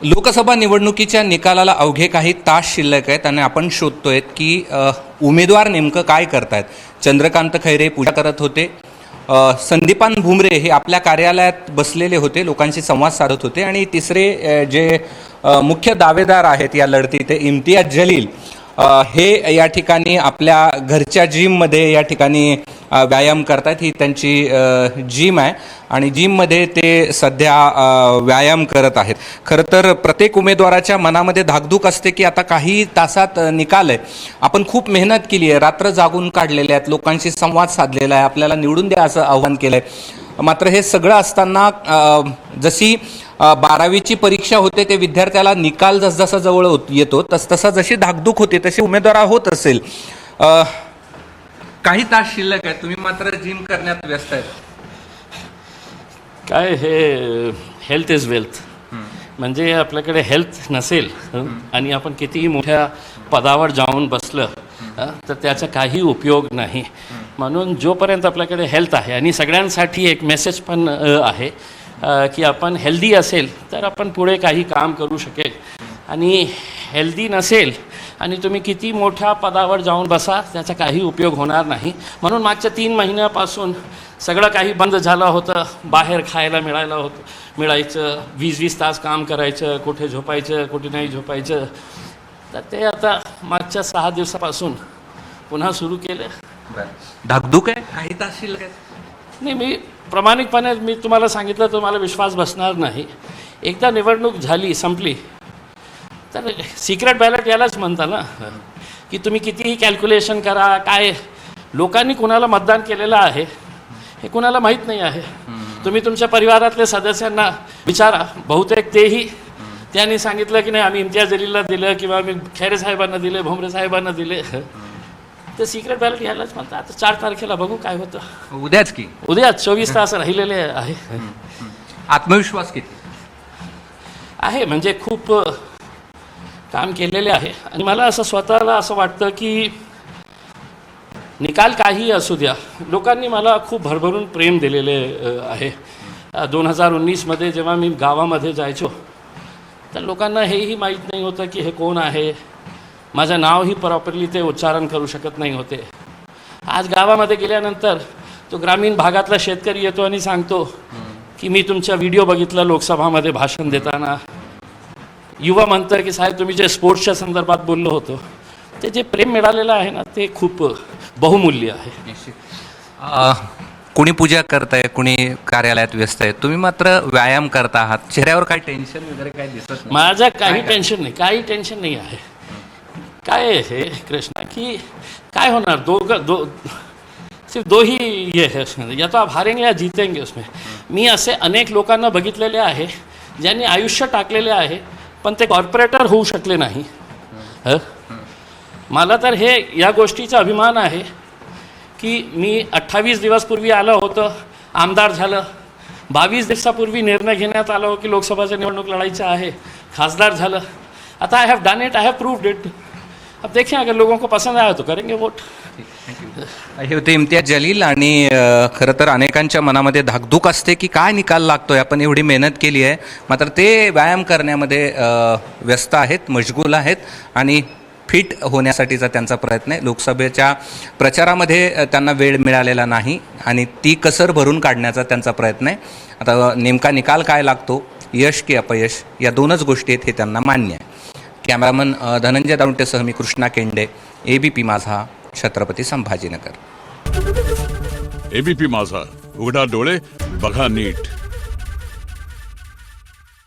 लोकसभा निवडणुकीच्या निकालाला अवघे काही तास शिल्लक आहेत आणि आपण शोधतोय की उमेदवार नेमकं काय करतायत. चंद्रकांत खैरे पूजा करत होते, संदीपान भुमरे हे आपल्या कार्यालयात बसलेले होते, लोकांशी संवाद साधत होते आणि तिसरे जे मुख्य दावेदार आहेत या लढतीत ते इम्तियाज जलील हे या ठिकाणी आपल्या घरच्या जिममध्ये या ठिकाणी व्यायाम करतात. ही त्यांची जिम आहे आणि जिममध्ये ते सध्या व्यायाम करत आहेत. खरं तर प्रत्येक उमेदवाराच्या मनामध्ये धाकधूक असते की आता काही तासात निकाल आहे, आपण खूप मेहनत केली आहे, रात्र जागून काढलेले आहेत, लोकांशी संवाद साधलेला आहे, आपल्याला निवडून द्या असं आव्हान केलं आहे. मात्र हे सगळं असताना जशी 12वीची परीक्षा होते ते विद्यार्थ्याला निकाल जसजसा जवळ येतो तसतसा जशी धाकधूक होते तशी उमेदवार होत असेल. काही तास शिल्लक आहे, तुम्ही मात्र जिम करण्यात व्यस्त आहेत. काय हे हेल्थ इज वेल्थ. म्हणजे आपल्याकडे हेल्थ नसेल आणि आपण कितीही मोठ्या पदावर जाऊन बसलं तर त्याचा काही उपयोग नाही. म्हणून जोपर्यंत आपल्याकडे हेल्थ आहे, आणि सगळ्यांसाठी एक मेसेज पण आहे की आपण हेल्दी असेल तर आपण पुढे काही काम करू शकेल, आणि हेल्दी नसेल आणि तुम्ही किती मोठ्या पदावर जाऊन बसा त्याचा काही उपयोग होणार नाही. म्हणून मागच्या 3 महिन्यापासून सगळं काही बंद झालं होतं. बाहेर खायला मिळायचं, 20-20 तास काम करायचं, कुठे झोपायचं कुठे नाही झोपायचं. तर ते आता मागच्या 6 दिवसापासून पुन्हा सुरू केलं. धाकधूक आहे, काही तास शिल्लक आहे. नाही, मी प्रामाणिकपणे मी तुम्हाला सांगितलं तर मला विश्वास बसणार नाही. एकदा निवडणूक झाली, संपली, तर सिक्रेट बॅलेट यालाच म्हणता ना, की तुम्ही कितीही कॅल्क्युलेशन करा, काय लोकांनी कुणाला मतदान केलेलं आहे हे कुणाला माहीत नाही आहे. तुम्ही तुमच्या परिवारातल्या सदस्यांना विचारा, बहुतेक तेही त्यांनी सांगितलं की नाही आम्ही इम्तियाज जलीलला दिलं किंवा आम्ही खैरे साहेबांना दिले, भुमरे साहेबांना दिले. तर सिक्रेट बॅलेट यालाच म्हणतात. आता 4 तारखेला बघू काय होतं. उद्याच की उद्याच 24 तास राहिलेले आहे. आत्मविश्वास किती आहे, म्हणजे खूप काम केलेले आहे. आणि मला असं स्वतःला असं वाटतं की निकाल काही असू द्या, लोकांनी मला खूप भरभरून प्रेम दिलेले आहे. 2019मध्ये जेव्हा मी गावामध्ये जायचो तर लोकांना हेही माहीत नाही होतं की हे कोण आहे. माझं नावही प्रॉपरली ते उच्चारण करू शकत नाही होते. आज गावामध्ये गेल्यानंतर तो ग्रामीण भागातला शेतकरी येतो आणि सांगतो की मी तुमचा व्हिडिओ बघितला लोकसभामध्ये भाषण देताना. युवा म्हणतं की साहेब तुम्ही जे स्पोर्ट्सच्या संदर्भात बोललो होतो, ते जे प्रेम मिळालेलं आहे ना ते खूप बहुमूल्य आहे. कुणी पूजा करताय, कुणी कार्यालयात व्यस्त आहे, तुम्ही मात्र व्यायाम करता आहात. चेहऱ्यावर काही टेन्शन वगैरे काही दिसत नाही. माझं काही टेन्शन नाही, काही टेन्शन नाही आहे. काय आहे कृष्णा की काय होणार, सिर्फ 2 ही ये है, या तो आप हारेंगे या जीतेंगे. उसमें मी असे अनेक लोकांना बघितलेले आहे ज्यांनी आयुष्य टाकलेले आहे पण ते कॉर्पोरेटर होऊ शकले नाही. मला तर हे या गोष्टीचा अभिमान आहे की मी 28 दिवसपूर्वी आलं होतं, आमदार झालं. 22 दिवसापूर्वी निर्णय घेण्यात आला हो की लोकसभाची निवडणूक लढायचं आहे, खासदार झालं. आता I have done it, I have proved it. अब देखें अगर लोगों को पसंद आया तो करेंगे वोट. हे होते इम्तियाज जलील. आणि खरं तर अनेकांच्या मनामध्ये धाकधूक असते की काय निकाल लागतोय, आपण एवढी मेहनत केली आहे, मात्र ते व्यायाम करण्यामध्ये व्यस्त आहेत, मशगूल आहेत आणि फिट होण्यासाठीचा त्यांचा प्रयत्न आहे. लोकसभेच्या प्रचारामध्ये त्यांना वेळ मिळालेला नाही आणि ती कसर भरून काढण्याचा त्यांचा प्रयत्न आहे. आता नेमका निकाल काय लागतो, यश की अपयश, या 2च गोष्टी आहेत हे त्यांना मान्य आहे. कॅमेरामन धनंजय दारुंटेसह मी कृष्णा केंडे, ABP माझा, छत्रपती संभाजीनगर. ABP माझा, उघडा डोळे बघा नीट.